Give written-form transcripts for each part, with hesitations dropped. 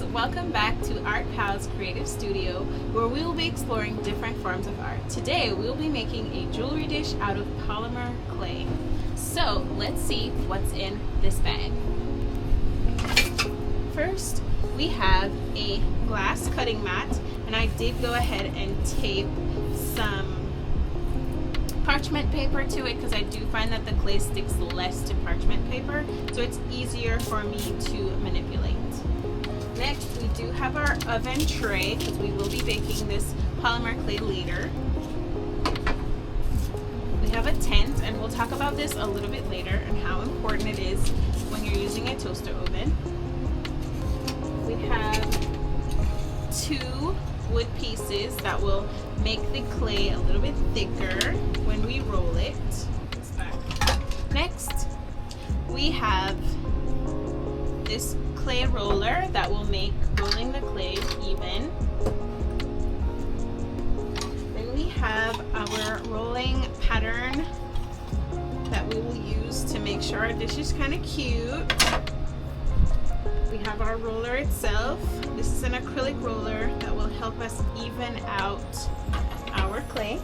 welcome back to Art Pal's Creative Studio, where we will be exploring different forms of art. Today we will be making a jewelry dish out of polymer clay. So let's see what's in this bag. First we have a glass cutting mat, and I did go ahead and tape some parchment paper to it because I do find that the clay sticks less to parchment paper, so it's easier for me to manipulate. Next, we do have our oven tray because we will be baking this polymer clay later. We have a tent, and we'll talk about this a little bit later and how important it is when you're using a toaster oven. We have 2 wood pieces that will make the clay a little bit thicker when we roll it. Next, we have this clay roller that will make rolling the clay even. Then we have our rolling pattern that we will use to make sure our dish is kind of cute. We have our roller itself. This is an acrylic roller that will help us even out our clay.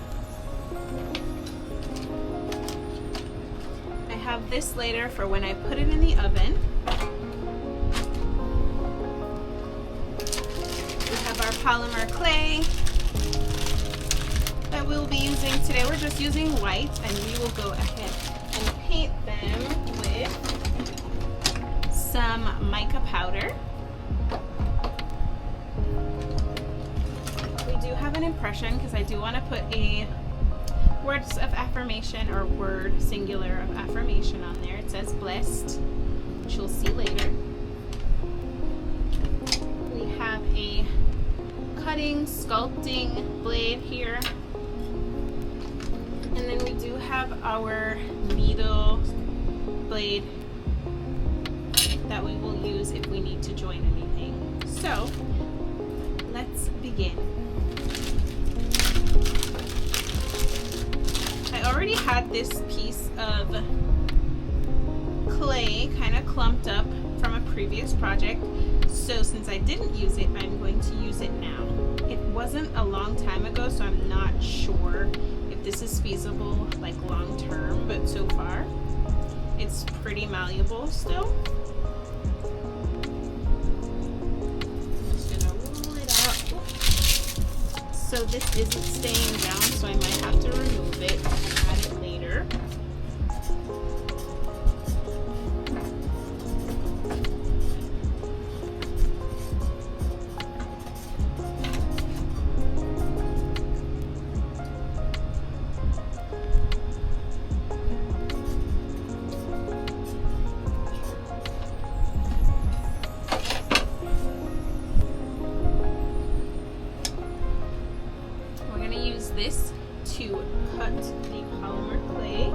I have this later for when I put it in the oven. We have our polymer clay that we'll be using today. We're just using white, and we will go ahead and paint them with some mica powder. We do have an impression because I do want to put a words of affirmation or word singular of affirmation on there. It says blessed, which you'll see later. We have a cutting, sculpting blade here. And then we do have our needle blade that we will use if we need to join anything. So let's begin. I already had this piece of clay kind of clumped up from a previous project, so since I didn't use it, I'm going to use it now. It wasn't a long time ago, so I'm not sure if this is feasible like long term, but so far it's pretty malleable still. So this isn't staying down, so I might have to remove it and add it later. This to cut the polymer clay.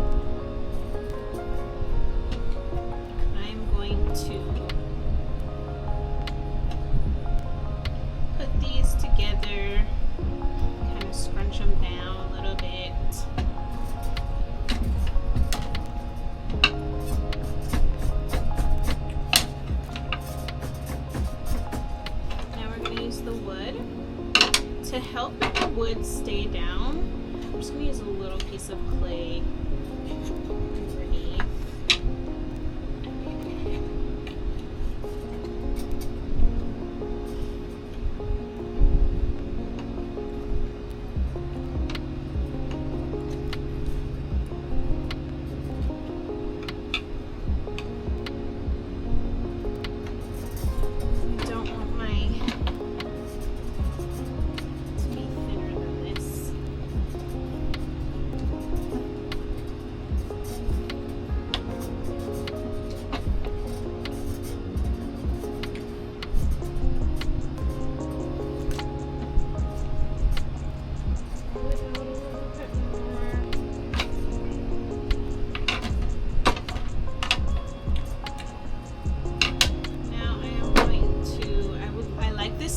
I'm going to put these together, kind of scrunch them down a little bit. Now we're going to use the wood. To help the wood stay down, I'm just going to use a little piece of clay underneath.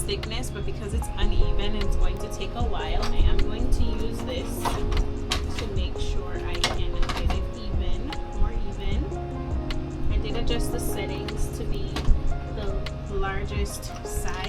Thickness, but because it's uneven and it's going to take a while, I am going to use this to make sure I can get it more even. I did adjust the settings to be the largest size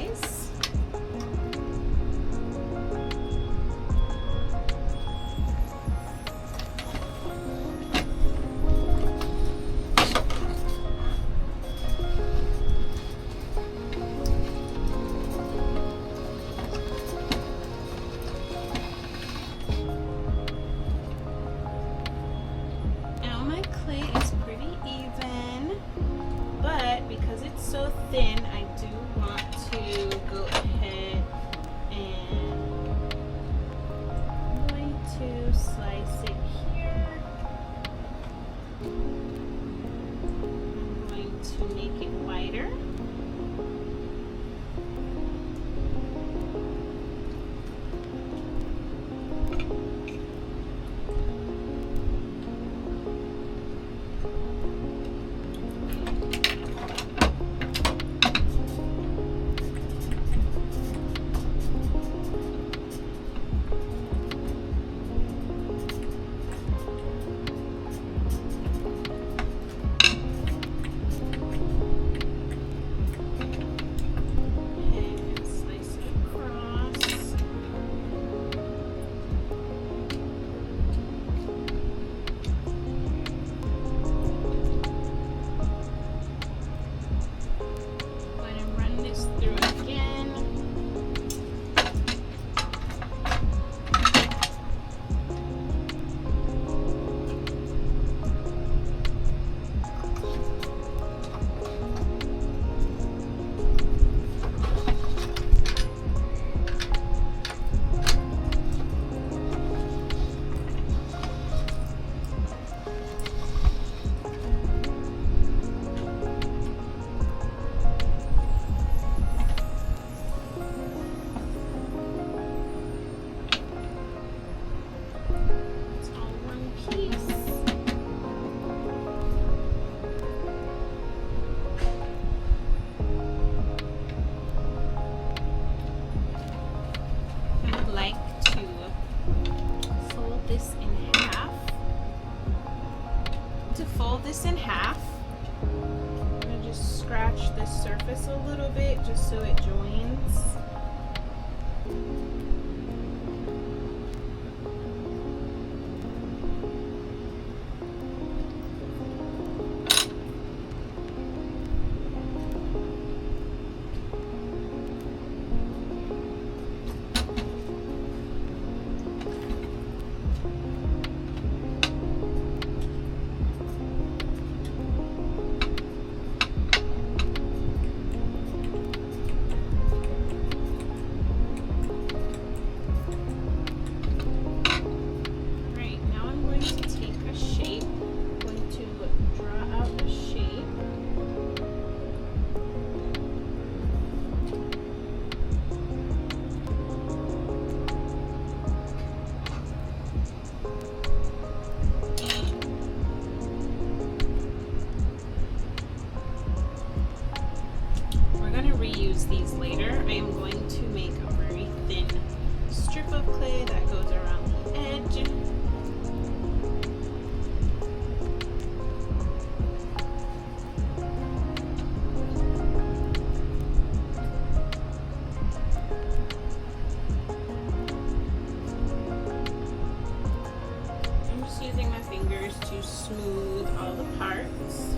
my clay is pretty even, but because it's so thin, I do want to go ahead and I'm going to slice it here. I'm going to make it wider. In half. I'm going to just scratch the surface a little bit just so it joins. These later. I am going to make a very thin strip of clay that goes around the edge. I'm just using my fingers to smooth all the parts.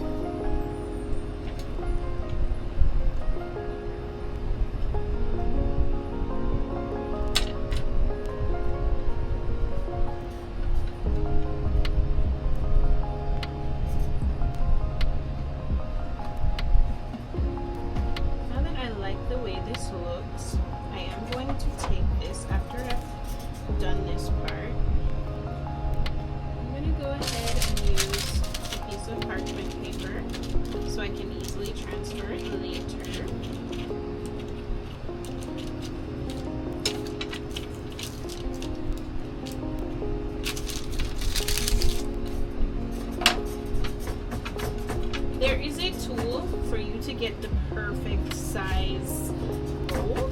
There is a tool for you to get the perfect size roll,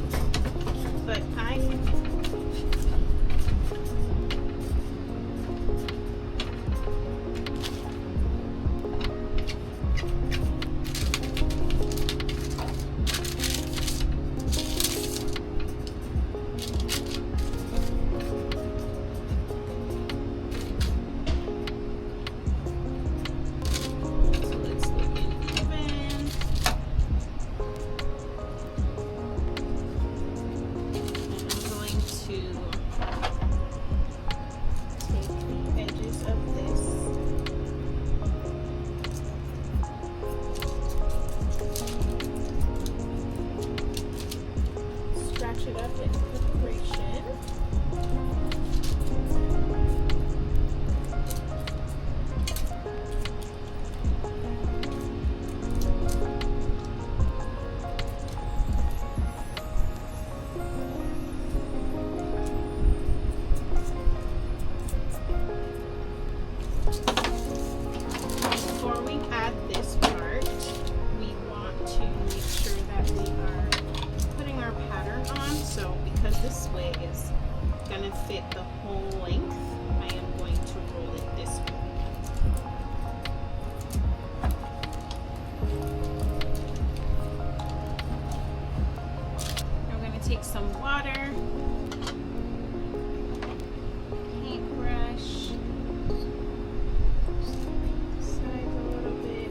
but add this part, we want to make sure that we are putting our pattern on. So because this way is gonna fit the whole length, I am going to roll it this way. Now we're gonna take some water, paintbrush, sides a little bit.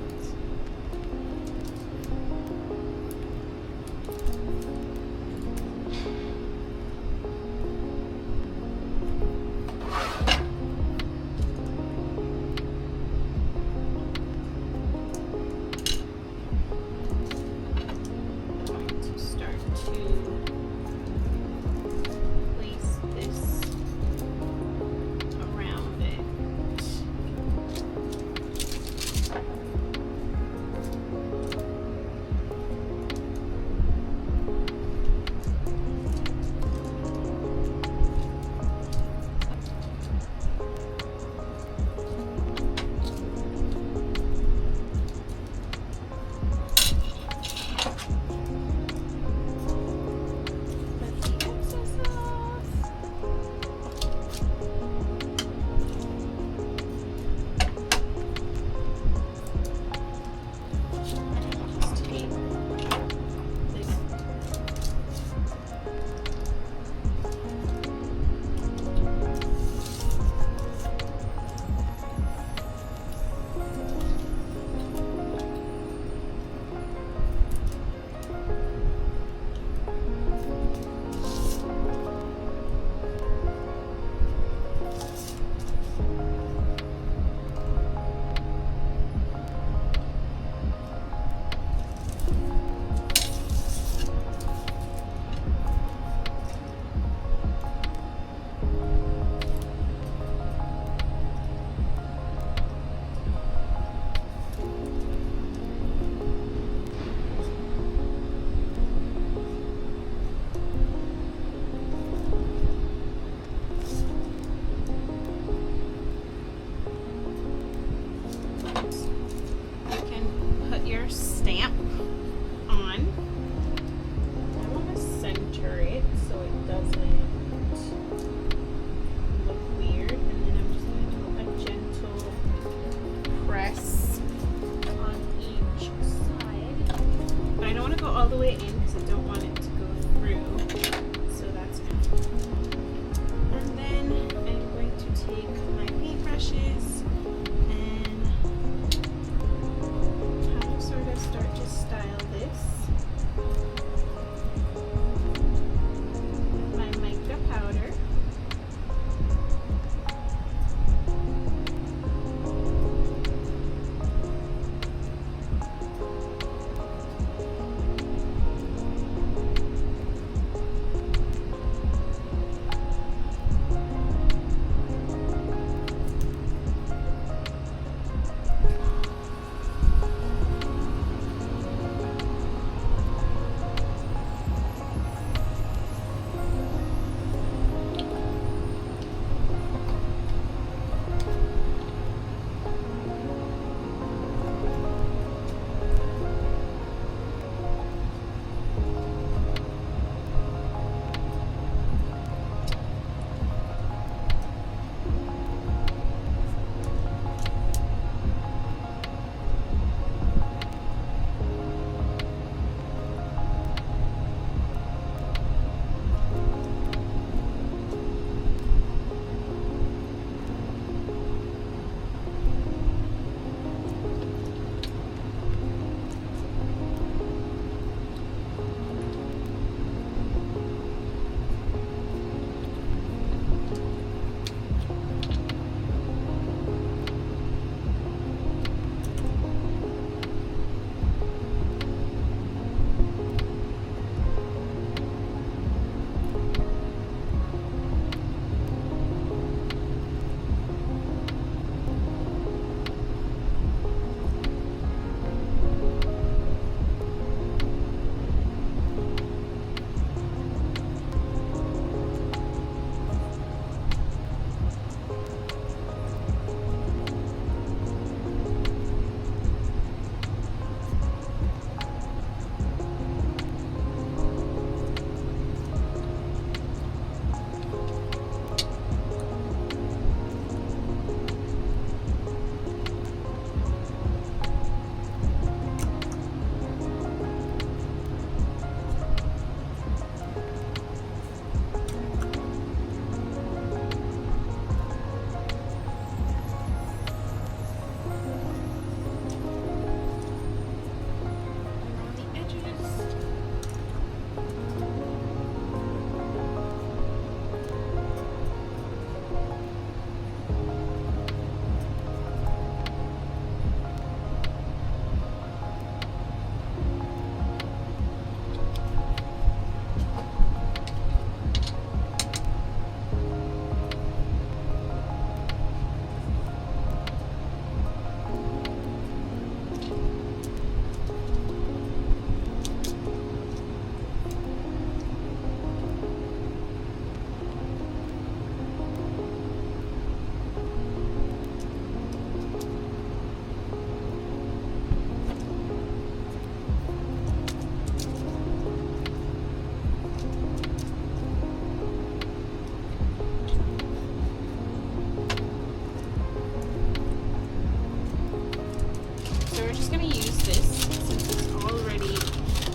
just going to use this since it's already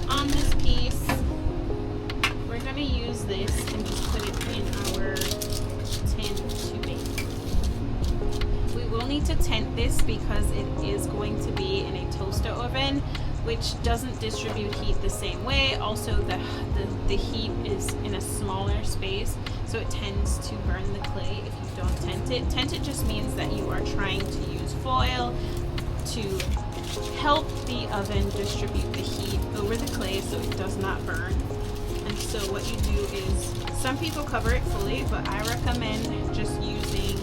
on this piece. We're going to use this and just put it in our tin to bake. We will need to tent this because it is going to be in a toaster oven, which doesn't distribute heat the same way. Also, the heat is in a smaller space, so it tends to burn the clay if you don't tent it. Tent it just means that you are trying to use foil to help the oven distribute the heat over the clay so it does not burn. And so what you do is, some people cover it fully, but I recommend just using,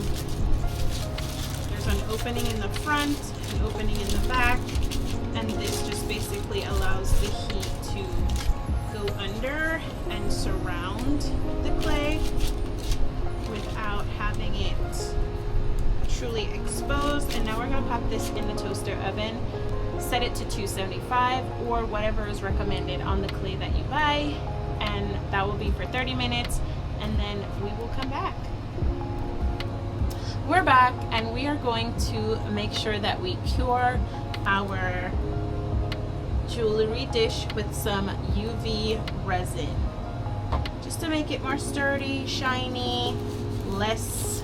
there's an opening in the front, an opening in the back, and this just basically allows the heat to go under and surround the clay without having it truly exposed. And now we're going to pop this in the toaster oven. Set it to 275 or whatever is recommended on the clay that you buy, and that will be for 30 minutes, and then we will come back. We're back, and we are going to make sure that we cure our jewelry dish with some UV resin, just to make it more sturdy, shiny, less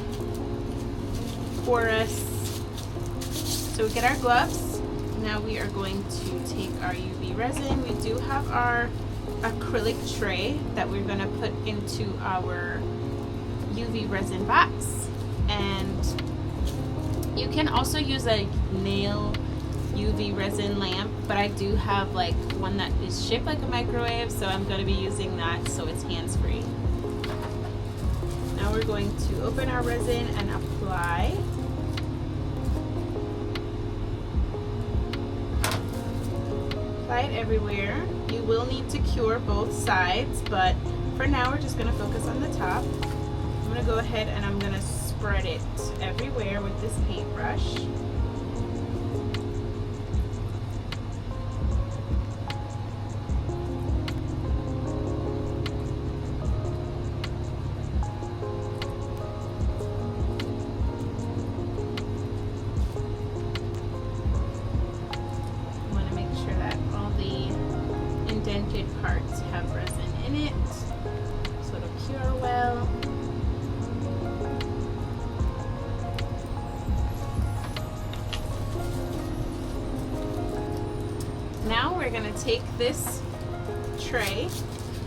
porous. So we get our gloves. Now we are going to take our UV resin. We do have our acrylic tray that we're going to put into our UV resin box, and you can also use a nail UV resin lamp, but I do have like one that is shaped like a microwave, so I'm going to be using that so it's hands-free. Now we're going to open our resin and apply. Apply it everywhere. You will need to cure both sides, but for now we're just going to focus on the top. I'm going to go ahead and I'm going to spread it everywhere with this paintbrush. Indented parts have resin in it, so it'll cure well. Now we're going to take this tray.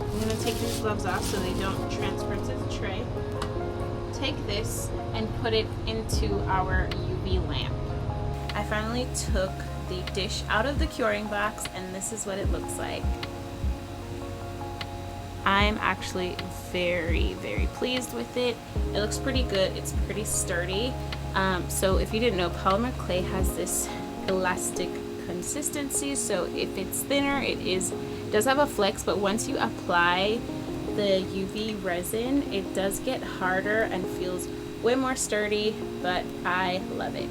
I'm going to take these gloves off so they don't transfer to the tray. Take this and put it into our UV lamp. I finally took the dish out of the curing box, and this is what it looks like. I'm actually very, very pleased with it. It looks pretty good. It's pretty sturdy. So if you didn't know, polymer clay has this elastic consistency, so if it's thinner, it does have a flex, but once you apply the UV resin, it does get harder and feels way more sturdy, but I love it.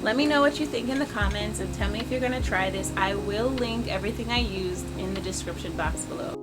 Let me know what you think in the comments and tell me if you're going to try this. I will link everything I used in the description box below.